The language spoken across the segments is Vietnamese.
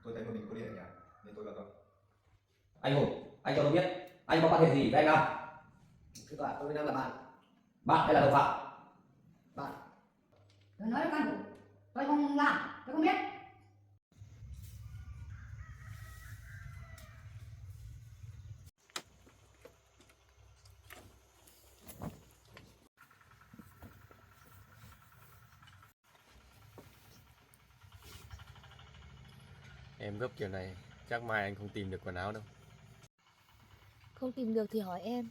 Tôi thấy một mình cô Liên ở nhà nên tôi vào tôi. Anh Hùng, anh cho tôi biết anh có quan hệ gì với anh Nam? Thưa tòa, tôi với Nam là bạn. Bạn hay là đồng phạm? Bạn. Tôi nói với anh, tôi không làm, tôi không biết. Em gấp kiểu này chắc mai anh không tìm được quần áo đâu. Không tìm được thì hỏi em.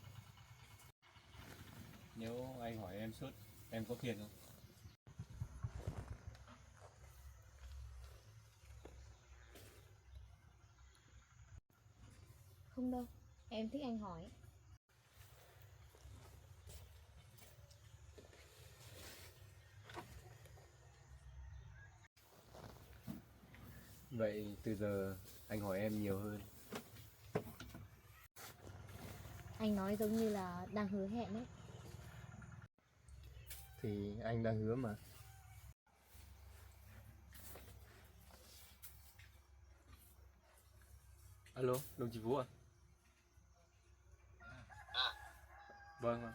Nếu anh hỏi em suốt, em có phiền không? Không đâu, em thích anh hỏi. Vậy từ giờ anh hỏi em nhiều hơn. Anh nói giống như là đang hứa hẹn ấy. Thì anh đang hứa mà. Alo, đồng chí Vũ à? Vâng ạ.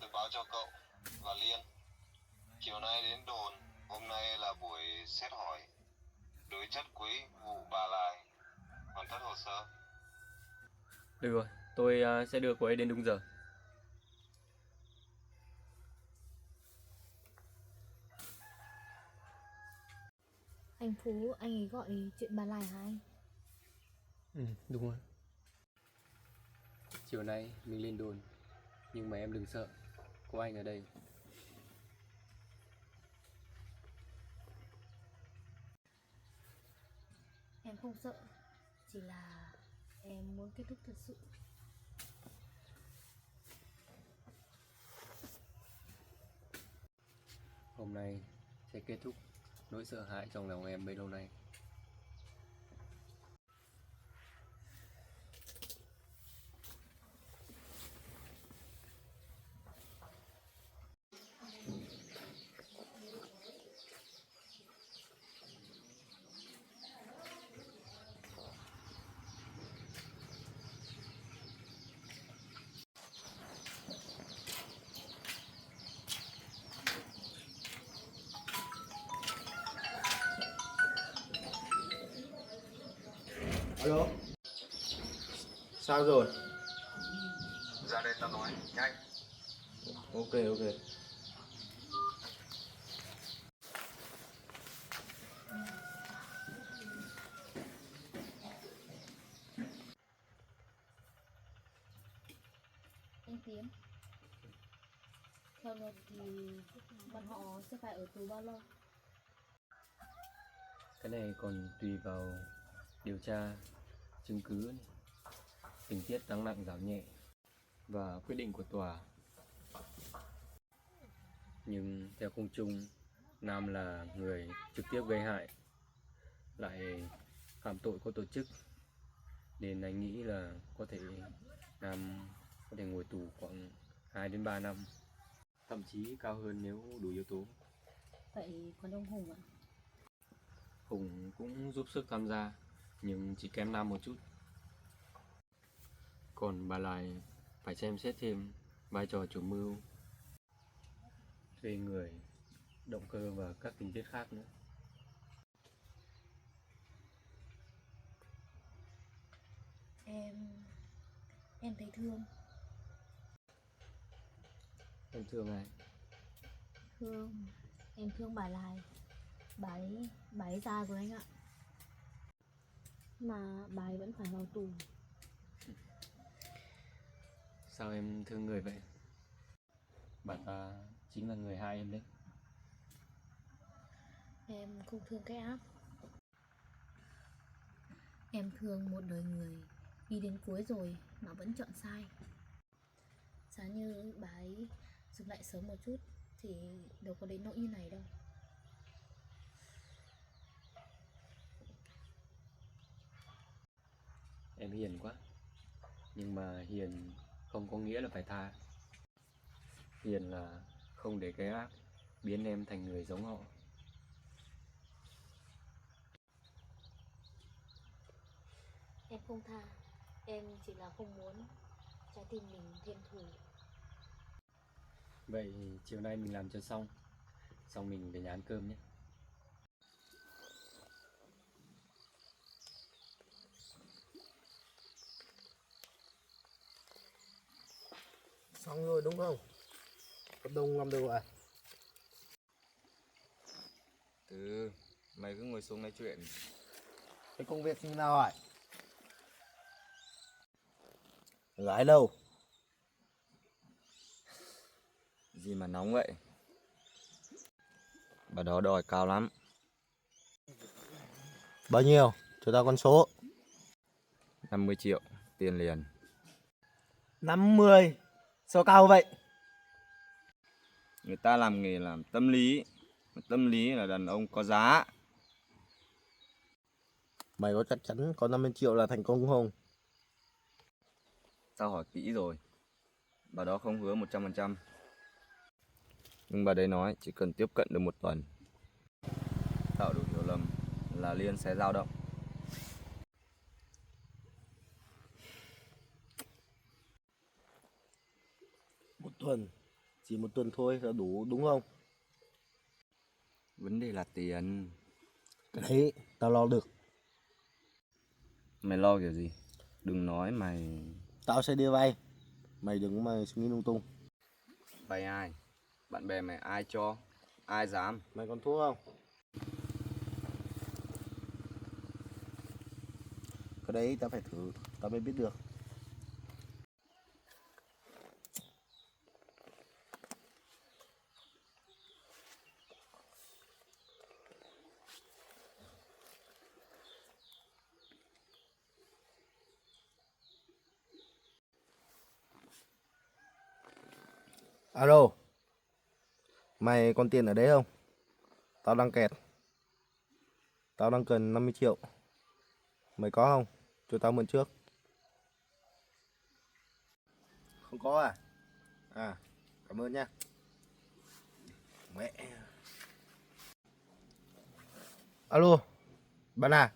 Tôi báo cho cậu và Liên. Chiều nay đến đồn, hôm nay là buổi xét hỏi đối chất quý vụ Bà Lài, hoàn tất hồ sơ. Được rồi, tôi sẽ đưa cô ấy đến đúng giờ. Anh Phú, anh ấy gọi chuyện Bà Lài hả anh? Ừ, đúng rồi. Chiều nay mình lên đồn, nhưng mà em đừng sợ, có anh ở đây. Em không sợ, chỉ là em muốn kết thúc thật sự. Hôm nay sẽ kết thúc nỗi sợ hãi trong lòng em bấy lâu nay. Alo. Sao rồi? Ra đây tao nói, nhanh. Ok ok. Anh Tiến, theo luật thì bọn họ sẽ phải ở tù bao lâu? Cái này còn tùy vào điều tra, chứng cứ, tình tiết tăng nặng giảm nhẹ và quyết định của tòa. Nhưng theo công chung, Nam là người trực tiếp gây hại, lại phạm tội có tổ chức, nên anh nghĩ là có thể Nam có thể ngồi tù khoảng 2 đến 3 năm, thậm chí cao hơn nếu đủ yếu tố. Vậy còn ông Hùng ạ? Hùng cũng giúp sức tham gia, nhưng chỉ kém Nam một chút. Còn bà Lài phải xem xét thêm vai trò chủ mưu, thuê người, động cơ và các tình tiết khác nữa. Em thấy thương. Em thương ai? Em thương bà Lài. Bà ấy già rồi anh ạ. Mà bà ấy vẫn phải vào tù. Sao em thương người vậy? Bà ta chính là người hại em đấy. Em không thương cái ác. Em thương một đời người đi đến cuối rồi mà vẫn chọn sai. Giá như bà ấy dừng lại sớm một chút thì đâu có đến nỗi như này đâu. Em hiền quá. Nhưng mà hiền không có nghĩa là phải tha. Hiền là không để cái ác biến em thành người giống họ. không tha, em chỉ là không muốn trái tim mình thêm thù. Vậy chiều nay mình làm cho xong mình về nhà ăn cơm nhé. Xong rồi đúng không? Hợp đồng làm được à? Từ mày cứ ngồi xuống nói chuyện. Cái công việc như nào ạ? Gái đâu? Gì mà nóng vậy? Bà đó đòi cao lắm. Bao nhiêu? Cho tao con số. 50 triệu tiền liền. 50. Sao cao vậy? Người ta làm nghề làm tâm lý. Tâm lý là đàn ông có giá. Mày có chắc chắn có 50 triệu là thành công không? Tao hỏi kỹ rồi. Bà đó không hứa 100%. Nhưng bà đấy nói chỉ cần tiếp cận được 1 tuần, tạo đủ hiểu lầm là Liên sẽ dao động. Một tuần. Chỉ 1 tuần thôi là đủ đúng không? Vấn đề là tiền. Cái đấy tao lo được. Mày lo kiểu gì? Đừng nói mày. Tao sẽ đi vay. Mày đừng mà suy nghĩ lung tung. Vay ai? Bạn bè mày ai cho? Ai dám? Mày còn thua không? Cái đấy tao phải thử. Tao mới biết được. Alo. Mày còn tiền ở đấy không? Tao đang kẹt. Tao đang cần 50 triệu. Mày có không? Cho tao mượn trước. Không có à? À, cảm ơn nha. Mẹ. Alo. Bạn à?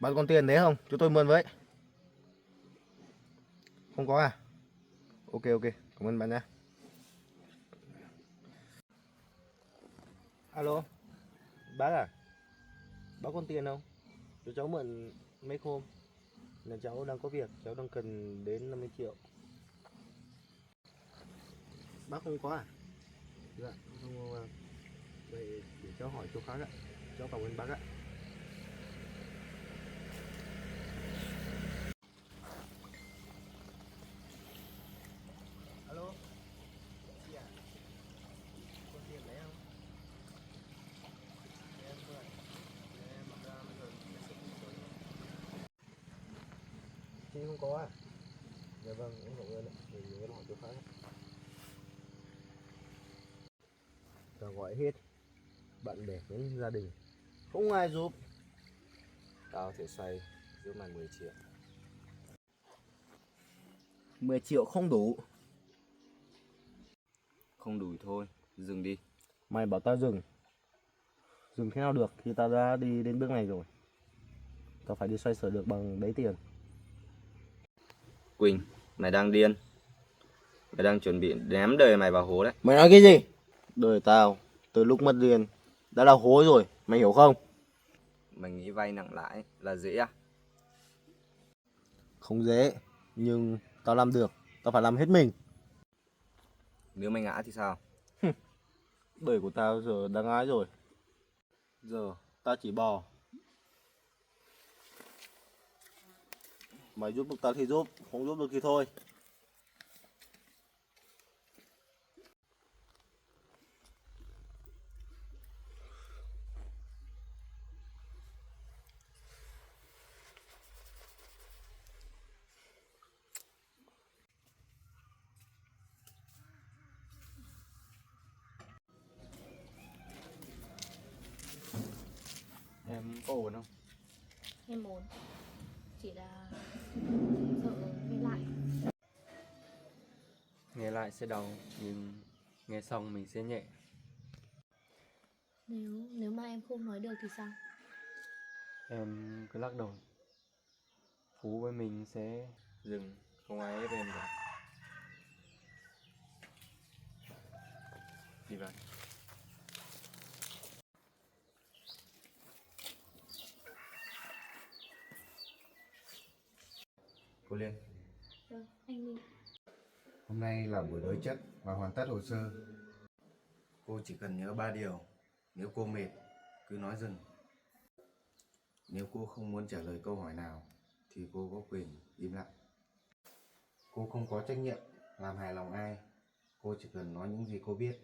Bạn còn tiền đấy không? Cho tôi mượn với. Không có à? Ok ok, cảm ơn bạn nha. Alo. Bác à? Bác còn tiền không? Cho cháu mượn mấy hôm. Là cháu đang có việc, cháu đang cần đến 50 triệu. Bác không có à? Dạ, không. Vậy để cháu hỏi chỗ khác ạ. Cháu cảm ơn bác ạ. Alo. Chị à? Còn tiền đấy không? Để em mượn. Để em ra bây giờ em sẽ không có. Chị không có à? Dạ vâng, em cảm ơn ạ. Để em hỏi chỗ khác ạ. Tao gọi hết bạn bè đến gia đình, không ai giúp. Tao thể xoay giúp mày 10 triệu. 10 triệu không đủ. Không đủ thôi, dừng đi. Mày bảo tao dừng. Dừng thế nào được khi tao đã đi đến bước này rồi. Tao phải đi xoay sở được bằng đấy tiền. Quỳnh, mày đang điên. Mày đang chuẩn bị ném đời mày vào hố đấy. Mày nói cái gì? Đời tao từ lúc mất tiền đã là hối rồi, mày hiểu không? Mày nghĩ vay nặng lãi là dễ à? Không dễ, nhưng tao làm được. Tao phải làm hết mình. Nếu mày ngã thì sao? Đời của tao giờ đang ái rồi. Giờ tao chỉ bò. Mày giúp được tao thì giúp, không giúp được thì thôi. Em có ổn không? Em muốn. Chỉ là sợ nghe lại. Nghe lại sẽ đau, nhưng nghe xong mình sẽ nhẹ. Nếu mà em không nói được thì sao? Em cứ lắc đầu. Phú với mình sẽ dừng, không ai ép em cả. Đi vào. Cô Liên, Vâng, anh Minh. hôm nay là buổi đối chất và hoàn tất hồ sơ. Cô chỉ cần nhớ 3 điều. Nếu cô mệt, cứ nói dừng. Nếu cô không muốn trả lời câu hỏi nào, thì cô có quyền im lặng. Cô không có trách nhiệm làm hài lòng ai. Cô chỉ cần nói những gì cô biết.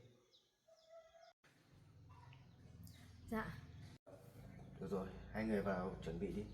Dạ. Được rồi, hai người vào chuẩn bị đi.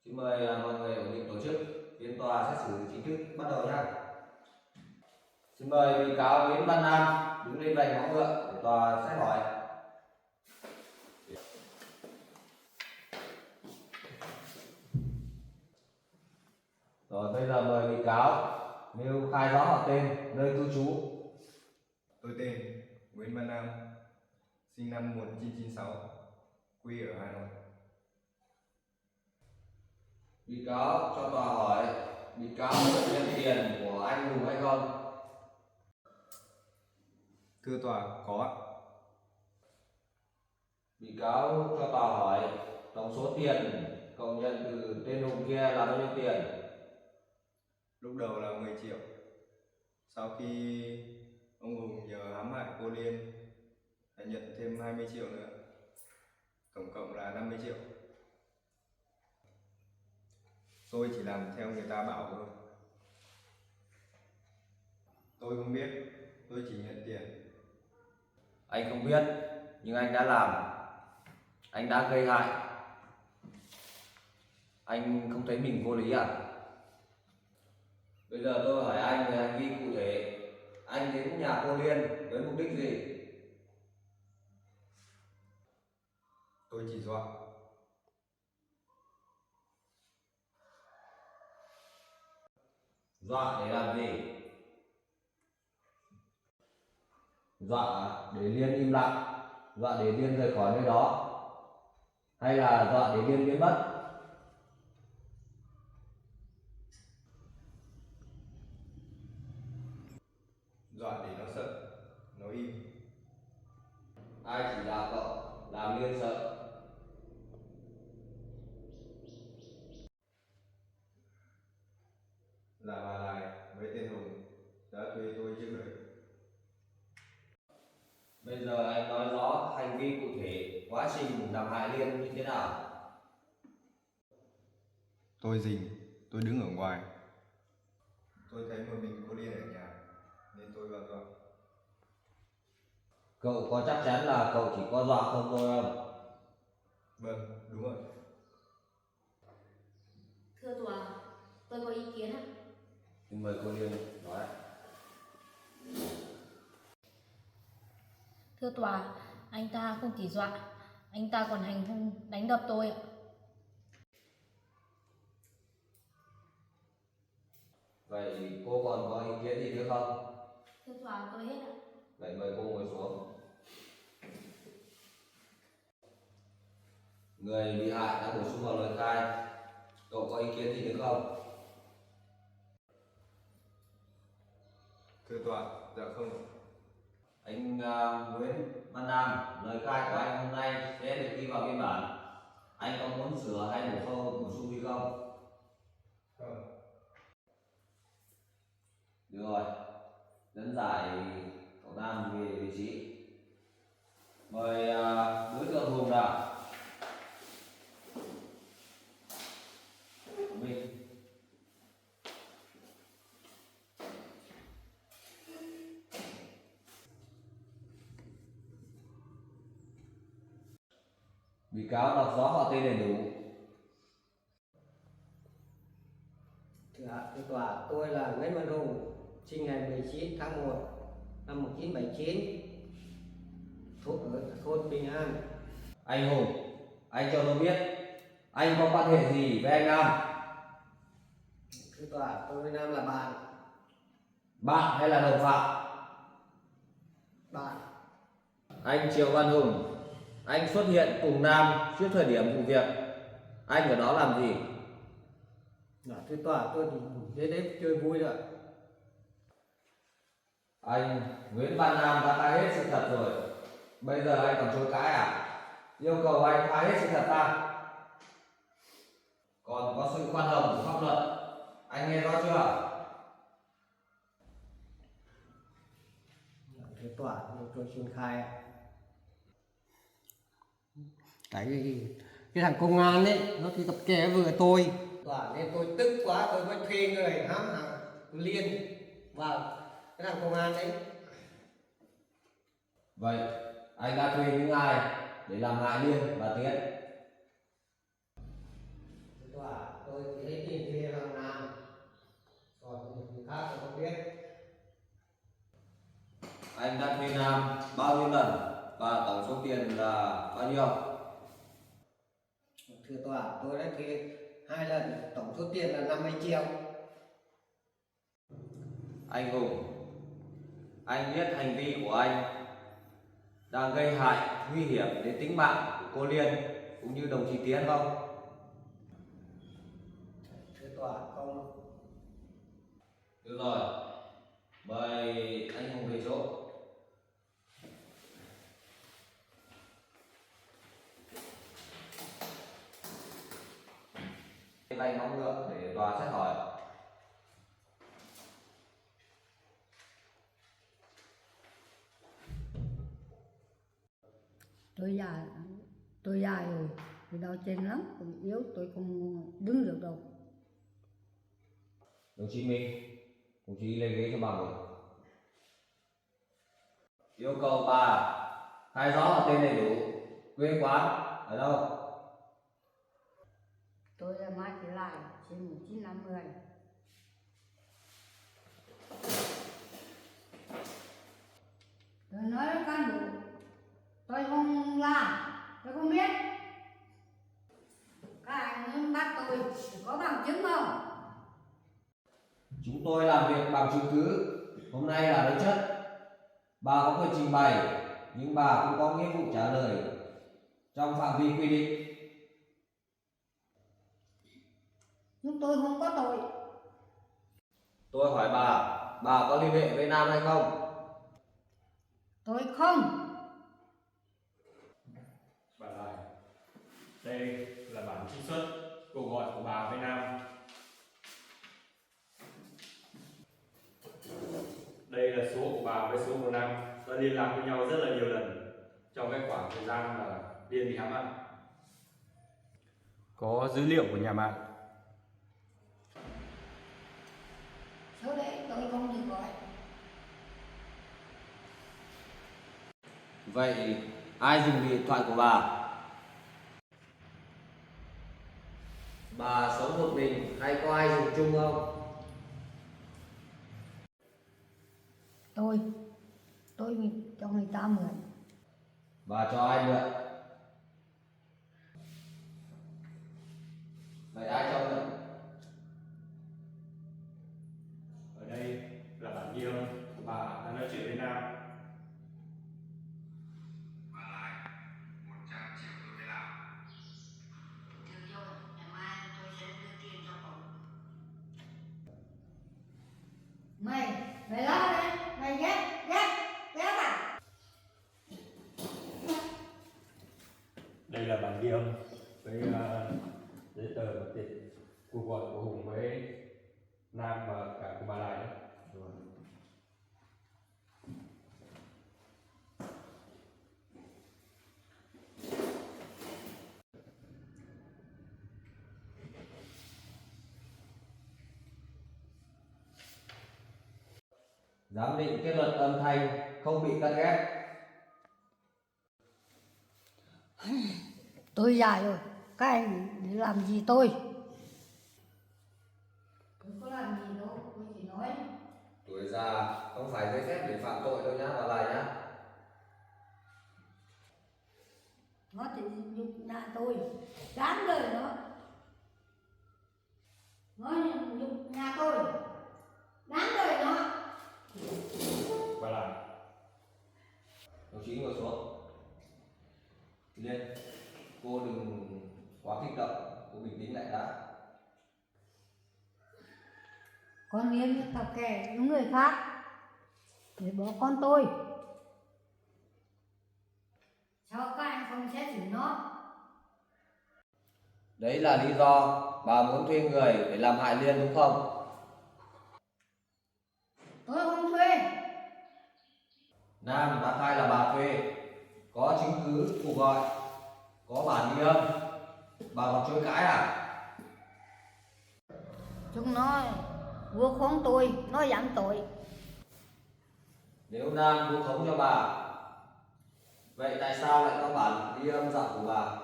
Xin mời mọi người ổn định tổ chức, phiên tòa xét xử chính thức bắt đầu nhá. Xin mời bị cáo Nguyễn Văn Nam đứng lên vành móng ngựa để tòa xét hỏi. Rồi bây giờ mời bị cáo nêu khai rõ họ tên, nơi cư trú. Tôi tên Nguyễn Văn Nam, sinh năm 1996, quê ở Hà Nội. Bị cáo cho tòa hỏi, bị cáo có nhận tiền của anh Hùng hay không? Thưa tòa, có ạ. Bị cáo cho tòa hỏi tổng số tiền cậu nhận từ tên Hùng kia là bao nhiêu tiền? Lúc đầu là 10 triệu. Sau khi ông Hùng nhờ hãm hại cô Liên, phải nhận thêm 20 triệu nữa. Tổng cộng là 50 triệu. Tôi chỉ làm theo người ta bảo thôi. Tôi không biết, tôi chỉ nhận tiền. Anh không biết, nhưng anh đã làm. Anh đã gây hại. Anh không thấy mình vô lý à? Bây giờ tôi hỏi anh về hành vi cụ thể. Anh đến nhà cô Liên với mục đích gì? Tôi chỉ dọa. Dọa để làm gì? Dọa để Liên im lặng, dọa để Liên rời khỏi nơi đó, hay là dọa để Liên biến mất? Dọa để nó sợ, nó im. Ai chỉ đạo cậu làm Liên sợ? Là bà Lai với tên Hùng đã thuê tôi trước đấy. Bây giờ anh nói rõ hành vi cụ thể, quá trình làm hại Liên như thế nào? Tôi rình, tôi đứng ở ngoài. Tôi thấy một mình cô Liên ở nhà, nên tôi vào dọa. Cậu có chắc chắn là cậu chỉ có dọa không thôi không? Vâng, đúng rồi. Thưa tòa, tôi có ý kiến ạ. Xin mời cô Liên nói. Thưa tòa, anh ta không chỉ dọa, anh ta còn hành hung đánh đập tôi ạ. Vậy cô còn có ý kiến gì nữa không? Thưa tòa, tôi hết ạ. Vậy mời cô ngồi xuống. Người bị hại đã bổ sung vào lời khai. Cậu có ý kiến gì nữa không? Thưa tòa, dạ không. Anh Nguyễn Văn Nam, lời khai của anh hôm nay sẽ được ghi vào biên bản. Anh có muốn sửa hay bổ sung gì không? Không. Được rồi, dẫn giải cậu Nam về vị trí. Mời đối tượng Hùng nào. Mình. Bị cáo đọc rõ họ tên đầy đủ. Thưa tòa, tôi là Nguyễn Văn Hùng, sinh ngày 19 tháng 1 năm 1979, ở thôn Bình An. Anh Hùng, anh cho tôi biết anh có quan hệ gì với anh Nam? Thưa tòa, tôi với Nam là bạn. Bạn hay là đồng phạm? Bạn. Anh Triệu Văn Hùng, anh xuất hiện cùng Nam trước thời điểm vụ việc, anh ở đó làm gì? Thưa tòa, tôi chỉ đến đấy chơi vui thôi. Anh Nguyễn Văn Nam đã khai hết sự thật rồi, bây giờ anh còn chối cãi à? Yêu cầu anh khai hết sự thật ra. Còn có sự khoan hồng của pháp luật, anh nghe rõ chưa? Thưa tòa, tôi xin khai. Cái thằng công an ấy, nó thì tập kè vừa tôi. Tòa nên tôi tức quá, tôi mới thuê người hãm hại Liên vào cái thằng công an đấy. Vậy anh đã thuê những ai để làm hại Liên và Tiến? Thưa tòa, tôi chỉ thấy tiền thuê thằng Nam, còn người khác tôi không biết. Anh đã thuê Nam bao nhiêu lần và tổng số tiền là bao nhiêu? Thưa tòa, tôi đã thuê 2 lần, tổng số tiền là 50 triệu. Anh Hùng, anh biết hành vi của anh đang gây hại nguy hiểm đến tính mạng của cô Liên cũng như đồng chí Tiến không? Thưa tòa, không. Được rồi, mời anh Hùng về chỗ. Vay móng ngựa để tòa xét hỏi. Tôi già rồi, tôi đau chân lắm, tôi yếu, tôi không đứng được đâu. Đồng chí Minh, đồng chí lên ghế cho bà ngồi. Yêu cầu bà khai rõ họ tên đầy đủ, quê quán ở đâu? Tôi là Mai Thị Lại, sinh 1950. Tôi nói với cán bộ, tôi không làm, tôi không biết. Các anh bắt tôi thì có bằng chứng không? Chúng tôi làm việc bằng chứng cứ, hôm nay là đối chất. Bà có quyền trình bày, nhưng bà cũng có nghĩa vụ trả lời trong phạm vi quy định. Nhưng tôi không có tội. Tôi hỏi bà có liên hệ với Nam hay không? Tôi không. Bà Lại, đây là bản trích xuất cuộc gọi của bà với Nam. Đây là số của bà với số của Nam đã liên lạc với nhau rất là nhiều lần trong cái khoảng thời gian mà Liên bị hãm hại. Có dữ liệu của nhà mạng. Số đấy tôi không được gọi. Vậy ai dùng điện thoại của bà? Bà sống một mình hay có ai dùng chung không? Tôi cho người ta mượn. Bà cho ai mượn? Vậy ai cho mượn? Ở đây là bản ghi âm của bà đang nói chuyện với Nam. Bà Lại, 100 triệu tôi mới làm. Được rồi, ngày mai tôi sẽ đưa tiền cho cậu. Mày lo đấy, mày ghét à? Đây là bản ghi âm với giấy tờ và tiền cuộc gọi của Hùng với Nam và cả của bà Lại đấy. Giám định kết luận âm thanh không bị cắt ghép. Tôi già rồi, các anh để làm gì tôi? Tôi có làm gì đâu, tôi chỉ nói. Tuổi già không phải giấy phép để phạm tội đâu nhá, bà lại nhá. Nó thì nhục nhã tôi, đáng đời nó. Nó nhục nhã tôi, đáng đời nó. Bà lại. Đồng chí ngồi xuống. Lên, cô đừng quá kích động, cô bình tĩnh lại đã. Con Liên tập kè những người khác để bỏ con tôi. Sao các anh không xét xử nó? Đấy là lý do bà muốn thuê người để làm hại Liên đúng không? Tôi không thuê. Nam đã khai là bà thuê, có chứng cứ cuộc gọi, có bản ghi âm, bà còn chối cãi à? Chúng nó vu khống tôi, nó giảm tội. Nếu Nam vu khống cho bà, vậy tại sao lại có bản ghi âm giọng của bà?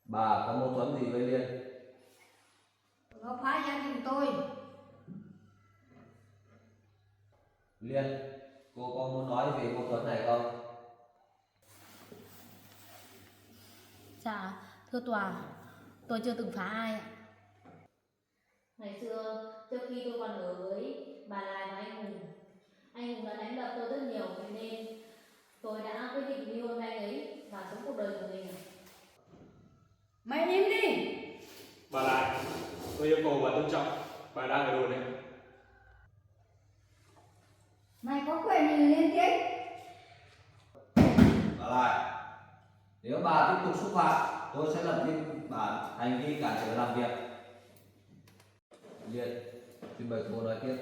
Bà có mâu thuẫn gì với Liên? Nó phá gia đình tôi. Liên, cô có muốn nói về mâu thuẫn này không? Dạ, thưa tòa, tôi chưa từng phá ai ạ. Ngày xưa, trước khi tôi còn ở với bà Lai và anh Hùng đã đánh đập tôi rất nhiều, thế nên tôi đã quyết định ly hôn với anh ấy và sống cuộc đời của mình. Mày im đi. Bà lại, tôi yêu cầu bà tôn trọng, bà đang ở đồn đấy. Mày có quyền gì liên tiếp? Bà lại, nếu bà tiếp tục xúc phạm, tôi sẽ lập biên bản hành vi cản trở làm việc. Liên, trình bày cô nói tiếp.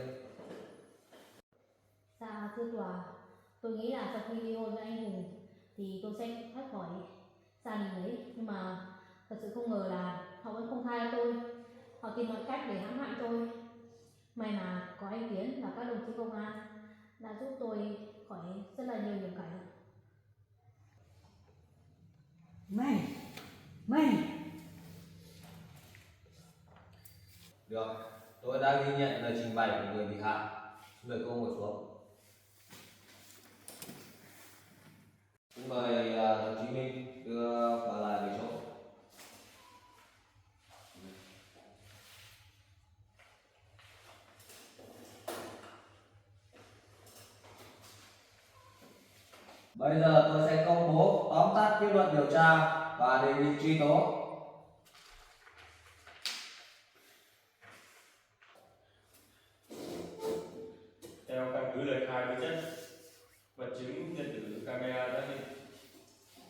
Dạ, thưa tòa, tôi nghĩ là sau khi ly hôn với anh Hùng thì tôi sẽ thoát khỏi gia đình ấy, nhưng mà thật sự không ngờ là họ vẫn không tha cho tôi. Họ tìm mọi cách để hãm hại tôi. May mà có anh Tiến và các đồng chí công an đã giúp tôi khỏi rất là nhiều hiểm cảnh. Mày. Được, tôi đã ghi nhận lời trình bày của người bị hại. Mời cô ngồi xuống. Xin mời đồng chí Minh đưa bà lại về chỗ. Bây giờ tôi sẽ công bố tóm tắt kết luận điều tra và đề nghị truy tố. Theo căn cứ lời khai đối chất, vật chứng điện tử camera đã hiện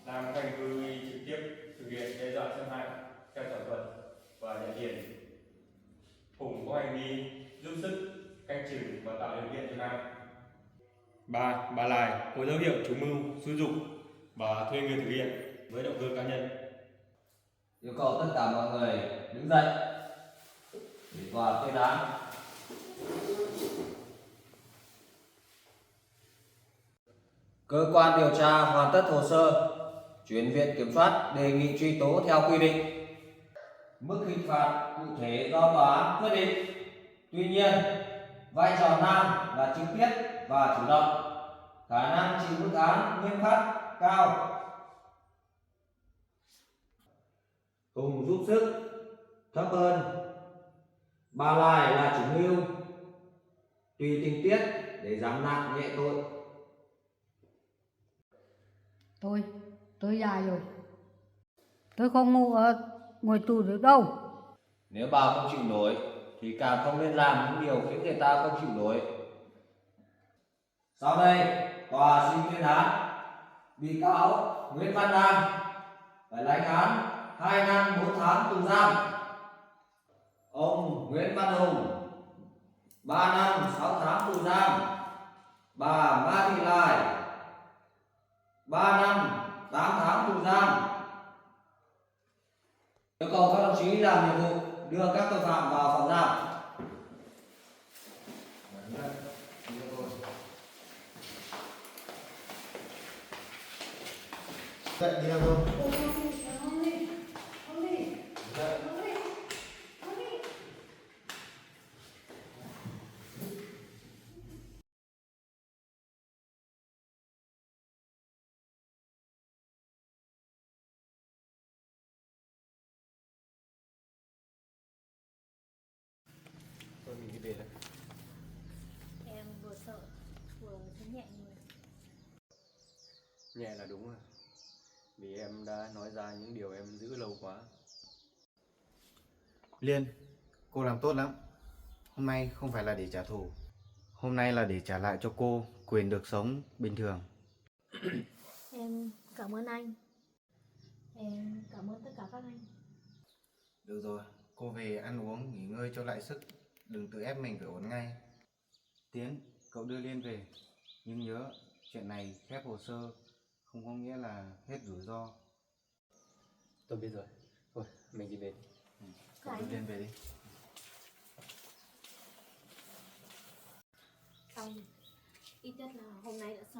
Nam Khanh Cư trực tiếp thực hiện đe dọa xâm hại theo thỏa thuận và nhận tiền. Hùng có hành vi giúp sức canh chừng và tạo điều kiện cho Nam. Bà Lai có dấu hiệu chủ mưu, xúi dục và thuê người thực hiện với động cơ cá nhân. Yêu cầu tất cả mọi người đứng dậy để tòa tuyên án. Cơ quan điều tra hoàn tất hồ sơ, chuyển viện kiểm soát đề nghị truy tố theo quy định. Mức hình phạt cụ thể do tòa án quyết định. Tuy nhiên, vai trò Nam là trực tiếp và chủ động, khả năng chịu mức án nghiêm khắc cao. Hùng giúp sức thấp hơn. Bà Lai là chủ mưu, tùy tình tiết để giảm nặng nhẹ tội. Tôi già rồi. Tôi không ngồi tù được đâu. Nếu bà không chịu nổi thì càng không nên làm những điều khiến người ta không chịu nổi. Sau đây, tòa xin tuyên án bị cáo Nguyễn Văn Nam phải lãnh án 2 năm 4 tháng tù giam. Ông Nguyễn Văn Hùng 3 năm 6 tháng tù giam. Bà Ma Thị Lai 3 năm 8 tháng tù giam. Yêu cầu các đồng chí làm nhiệm vụ đưa các tội phạm vào phòng giam. Dậy đi nào không? Thôi mình đi về đây. Em vừa sợ vừa thấy nhẹ người. Nhẹ là đúng rồi. Vì em đã nói ra những điều em giữ lâu quá. Liên, cô làm tốt lắm. Hôm nay không phải là để trả thù. Hôm nay là để trả lại cho cô quyền được sống bình thường. Em cảm ơn anh. Em cảm ơn tất cả các anh. Được rồi, cô về ăn uống, nghỉ ngơi cho lại sức. Đừng tự ép mình phải ổn ngay. Tiến, cậu đưa Liên về. Nhưng nhớ, chuyện này khép hồ sơ không có nghĩa là hết rủi ro. Tôi biết rồi. Thôi, mình đi về. Cậu đưa Liên về đi. Xong, ít nhất là hôm nay đã xong.